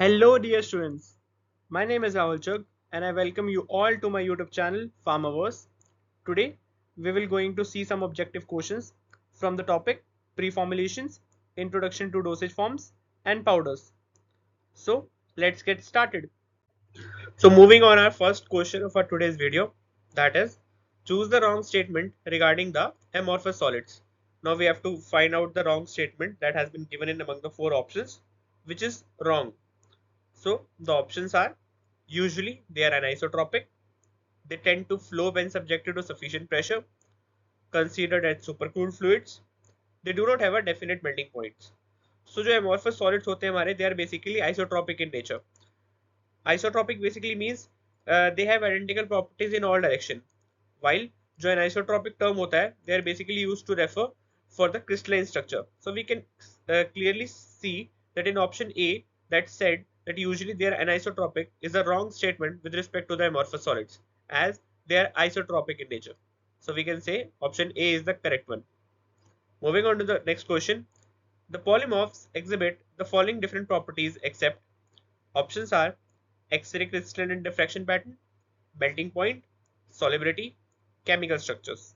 Hello dear students, my name is Rahul Chugh and I welcome you all to my YouTube channel Pharmaverse. Today we will going to see some objective questions from the topic Preformulations, Introduction to Dosage Forms and Powders. So let's get started. So moving on our first question for today's video, that is choose the wrong statement regarding the amorphous solids. Now we have to find out the wrong statement that has been given in among the four options, which is wrong. So the options are usually they are anisotropic, they tend to flow when subjected to sufficient pressure, considered as supercooled fluids, they do not have a definite melting points. So जो amorphous solids होते हैं हमारे, they are basically isotropic in nature. Isotropic basically means they have identical properties in all direction. While जो anisotropic term होता है, they are basically used to refer for the crystalline structure. So we can clearly see that in option A that said that usually they are anisotropic is a wrong statement with respect to the amorphous solids, as they are isotropic in nature. So we can say option A is the correct one. Moving on to the next question. The polymorphs exhibit the following different properties except. Options are X-ray crystalline diffraction pattern, melting point, solubility, chemical structures.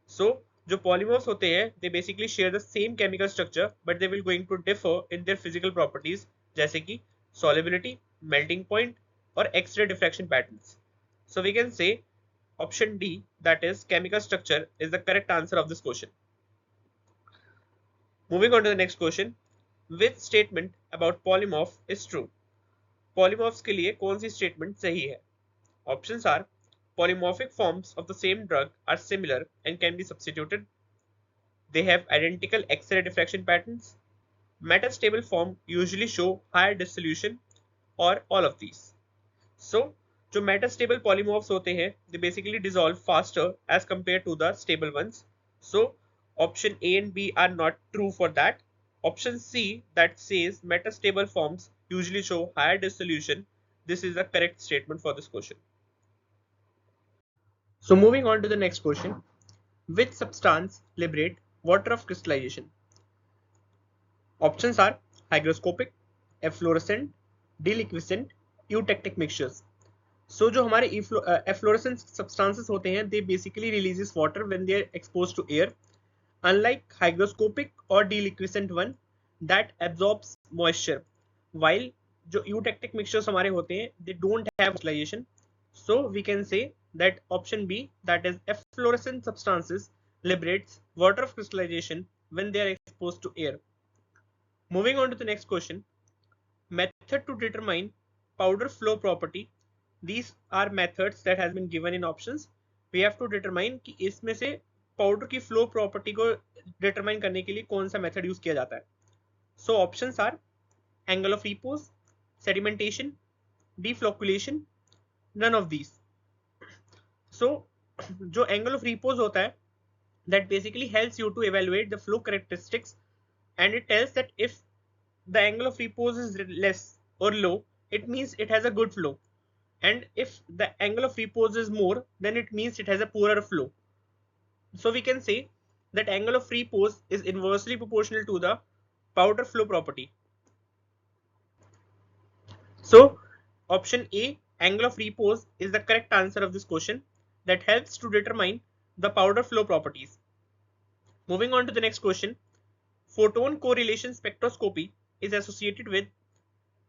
So जो polymorphs होते हैं they basically share the same chemical structure but they will going to differ in their physical properties जैसे कि solubility, melting point और X-ray diffraction patterns. So we can say option D, that is chemical structure, is the correct answer of this question. Moving on to the next question. Which statement about polymorph is true? Polymorphs के लिए कौन सी statement सही है? Options are polymorphic forms of the same drug are similar and can be substituted. They have identical X-ray diffraction patterns. Metastable form usually show higher dissolution, or all of these. So जो metastable polymorphs होते हैं they basically dissolve faster as compared to the stable ones. So option A and B are not true for that. Option C that says metastable forms usually show higher dissolution, this is the correct statement for this question. So moving on to the next question. Which substance liberate water of crystallization? Options are hygroscopic, efflorescent, deliquescent, eutectic mixtures. So जो हमारे efflorescent substances होते हैं they basically releases water when they are exposed to air, unlike hygroscopic or deliquescent one that absorbs moisture, while जो eutectic mixtures हमारे होते हैं they don't have crystallization. So we can say that option B, that is efflorescent substances liberates water of crystallization when they are exposed to air. Moving on to the next question. Method to determine powder flow property. These are methods that has been given in options. We have to determine कि इसमें से powder की flow property को determine करने के लिए कौन सा method use किया जाता है. So options are angle of repose, sedimentation, deflocculation, none of these. So जो angle of repose होता है that basically helps you to evaluate the flow characteristics, and it tells that if the angle of repose is less or low, it means it has a good flow, and if the angle of repose is more, then it means it has a poorer flow. So we can say that angle of repose is inversely proportional to the powder flow property. So option A, angle of repose, is the correct answer of this question that helps to determine the powder flow properties. Moving on to the next question. Photon correlation spectroscopy is associated with.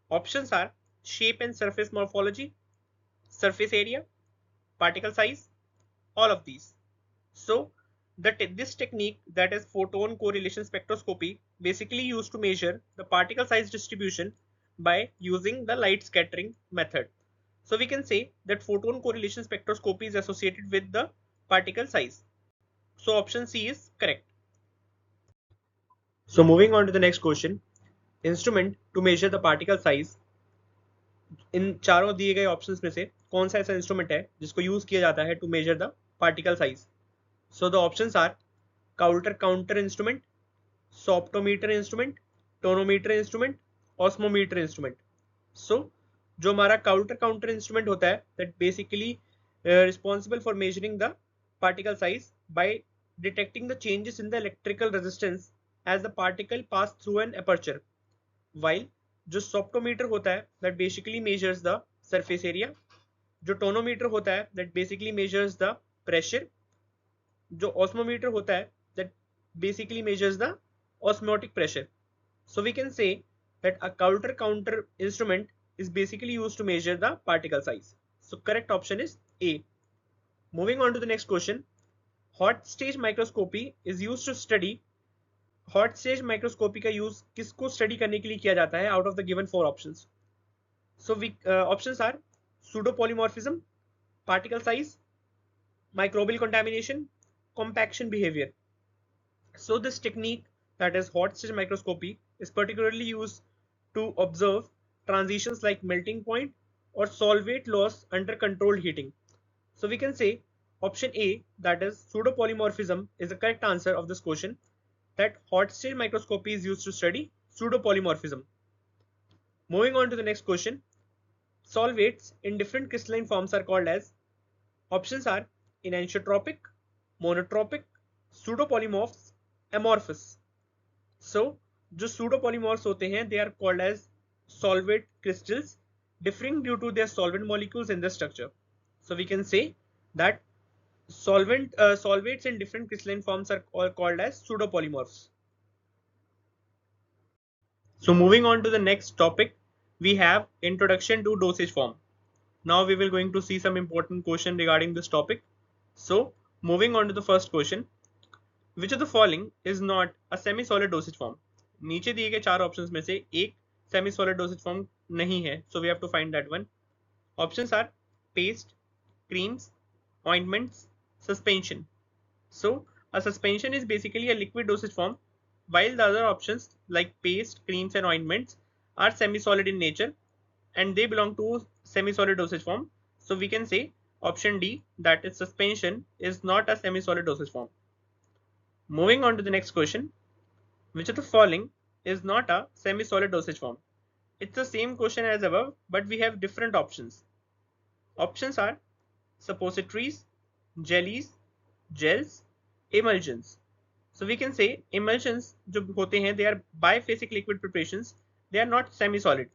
Options are shape and surface morphology, surface area, particle size, all of these. So this technique, that is photon correlation spectroscopy, basically used to measure the particle size distribution by using the light scattering method. So we can say that photon correlation spectroscopy is associated with the particle size. So option C is correct. So moving on to the next question. Instrument to measure the particle size. इन चारों दिए गए options में से कौन सा ऐसा instrument है जिसको यूज किया जाता है to measure the particle size? So the options are counter instrument, soptometer instrument, tonometer instrument, osmometer instrument. So जो हमारा काउंटर इंस्ट्रूमेंट होता है that basically responsible for measuring the particle size by detecting the changes in the electrical resistance as the particle pass through an aperture, while जो सॉप्टोमीटर होता है that basically measures the surface area, जो tonometer होता है that basically measures the pressure, जो osmometer होता है that basically measures the osmotic pressure. So we can say that a counter instrument is basically used to measure the particle size. So correct option is A. Moving on to the next question. Hot stage microscopy is used to study. Hot stage microscopy का use किसको study करने के लिए किया जाता है out of the given four options? So we options are pseudopolymorphism, particle size, microbial contamination, compaction behavior. So this technique, that is hot stage microscopy, is particularly used to observe transitions like melting point or solvate loss under controlled heating. So we can say option A, that is pseudopolymorphism, is the correct answer of this question, that hot stage microscopy is used to study pseudopolymorphism. Moving on to the next question. Solvates in different crystalline forms are called as, options are enantiotropic, monotropic, pseudopolymorphs, amorphous. So जो pseudopolymorphs होते हैं they are called as solvate crystals, differing due to their solvent molecules in their structure. So we can say that solvates in different crystalline forms are called as pseudopolymorphs. So moving on to the next topic, we have introduction to dosage form. Now we will going to see some important question regarding this topic. So moving on to the first question, which of the following is not a semi solid dosage form? नीचे दिए गए चार options में से एक semi solid dosage form नहीं है, so we have to find that one. Options are paste, creams, ointments, suspension. So a suspension is basically a liquid dosage form, while the other options like paste, creams and ointments are semi-solid in nature and they belong to semi-solid dosage form. So we can say option D, that is suspension, is not a semi-solid dosage form. Moving on to the next question. Which of the following is not a semi-solid dosage form? It's the same question as above, but we have different options. Options are suppositories, jellies, gels, emulsions. So we can say emulsions जो होते हैं, they are biphasic liquid preparations. They are not semi-solid.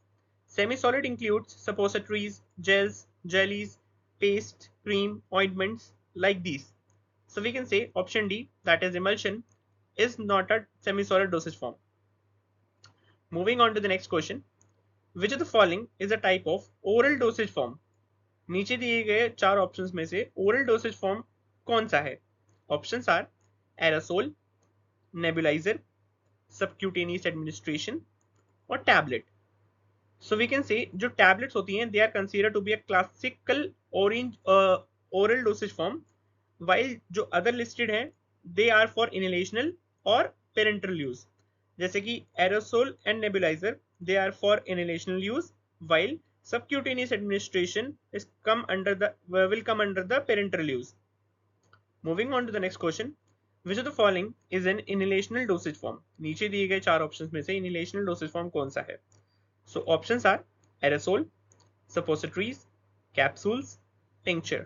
Semi-solid includes suppositories, gels, jellies, paste, cream, ointments like these. So we can say option D, that is emulsion, is not a semi-solid dosage form. Moving on to the next question. Which of the following is a type of oral dosage form? नीचे दिए गए चार options में से oral dosage form कौन सा है? Options are aerosol, nebuliser, subcutaneous administration और tablet. So we can say जो टैबलेट्स होती हैं they are consider to be a classical oral dosage form, while जो अदर लिस्टेड हैं दे आर फॉर इनहेलेशनल और पेरेंटल यूज. जैसे कि aerosol and nebuliser they are for inhalational use, while subcutaneous administration is will come under the parenteral use. Moving on to the next question. Which of the following is an inhalational dosage form? नीचे दिए गए चार options में से inhalational dosage form कौन सा है? So options are aerosol, suppositories, capsules, tincture.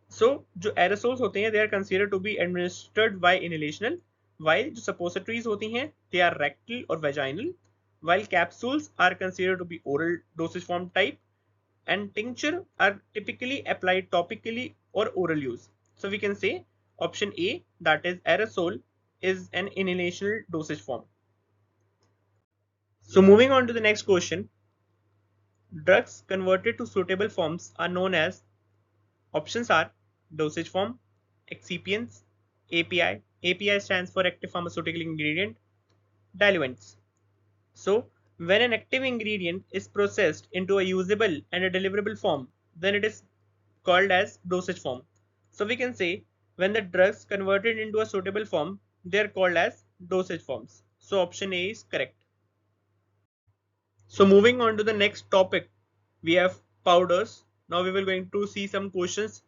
So जो aerosols होते हैं they are considered to be administered by inhalational, while जो suppositories होती हैं they are rectal or vaginal, while capsules are considered to be oral dosage form type and tincture are typically applied topically or oral use. So we can say option A, that is aerosol, is an inhalational dosage form. So moving on to the next question. Drugs converted to suitable forms are known as, options are dosage form, excipients, API. API stands for active pharmaceutical ingredient, diluents. So when an active ingredient is processed into a usable and a deliverable form, then it is called as dosage form. So we can say when the drugs converted into a suitable form, they are called as dosage forms. So option A is correct. So moving on to the next topic, we have powders. Now we will going to see some questions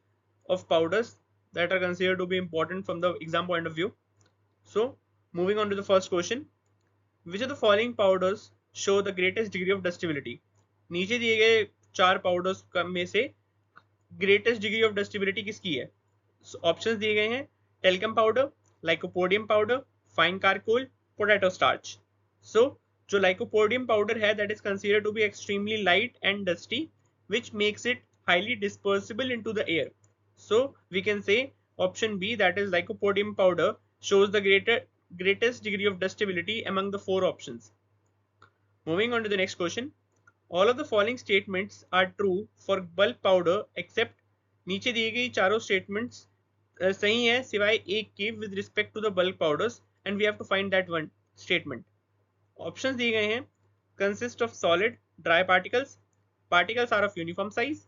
of powders that are considered to be important from the exam point of view. So moving on to the first question. Which of the following powders show the greatest degree of dustability? नीचे दिए गए चार powders में से greatest degree of डस्टिबिलिटी किसकी है? Options दिए गए हैं talcum powder, lycopodium powder, fine charcoal, potato starch. So जो lycopodium powder है that is considered to be extremely light and dusty, which makes it highly dispersible into the air. So we can say option B, that is lycopodium powder, shows the greatest degree of dustability among the four options. Moving on to the next question. All of the following statements are true for bulk powder except, नीचे दिए गई चारों statements सही है सिवाय एक के with respect to the bulk powders, and we have to find that one statement. Options दिए गए हैं: consist of solid dry particles, particles are of uniform size,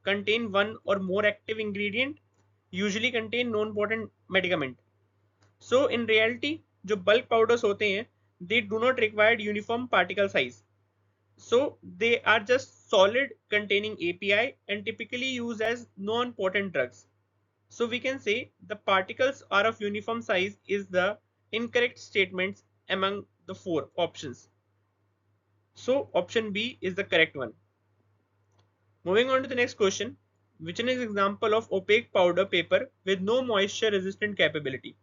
contain one or more active ingredient, usually contain non-potent medicament. So in reality जो bulk powders होते हैं they do not require uniform particle size. So they are just solid containing API and typically used as non-potent drugs. So we can say the particles are of uniform size is the incorrect statements among the four options. So option B is the correct one. Moving on to the next question, which is an example of opaque powder paper with no moisture resistant capability.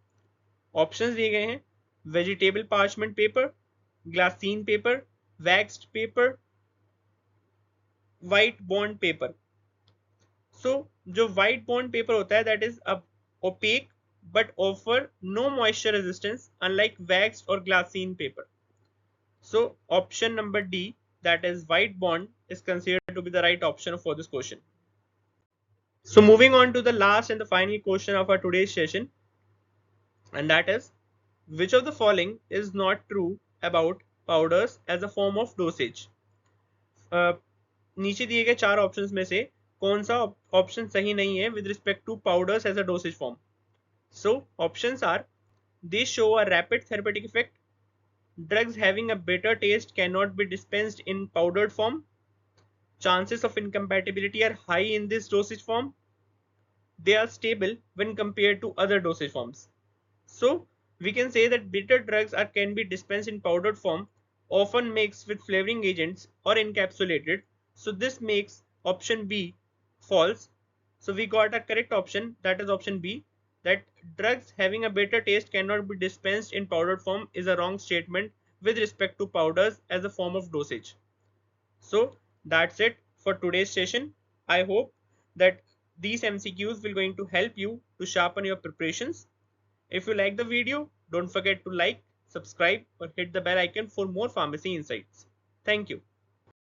Options दिए गए हैं: vegetable parchment paper, glassine paper, waxed paper, white bond paper. So जो white bond paper होता है that is opaque but offer no moisture resistance unlike waxed or glassine paper. So option number D, that is white bond, is considered to be the right option for this question. So moving on to the last and the final question of our today's session, and that is, which of the following is not true about powders as a form of dosage? नीचे दिए गए चार options में से कौन सा option सही नहीं है with respect to powders as a dosage form? So options are: they show a rapid therapeutic effect, drugs having a bitter taste cannot be dispensed in powdered form, chances of incompatibility are high in this dosage form, they are stable when compared to other dosage forms. So we can say that bitter drugs can be dispensed in powdered form, often mixed with flavoring agents or encapsulated. So this makes option B false. So we got a correct option, that is option B, that drugs having a bitter taste cannot be dispensed in powdered form is a wrong statement with respect to powders as a form of dosage. So that's it for today's session. I hope that these MCQs will going to help you to sharpen your preparations. If you like the video, don't forget to like, subscribe or hit the bell icon for more pharmacy insights. Thank you.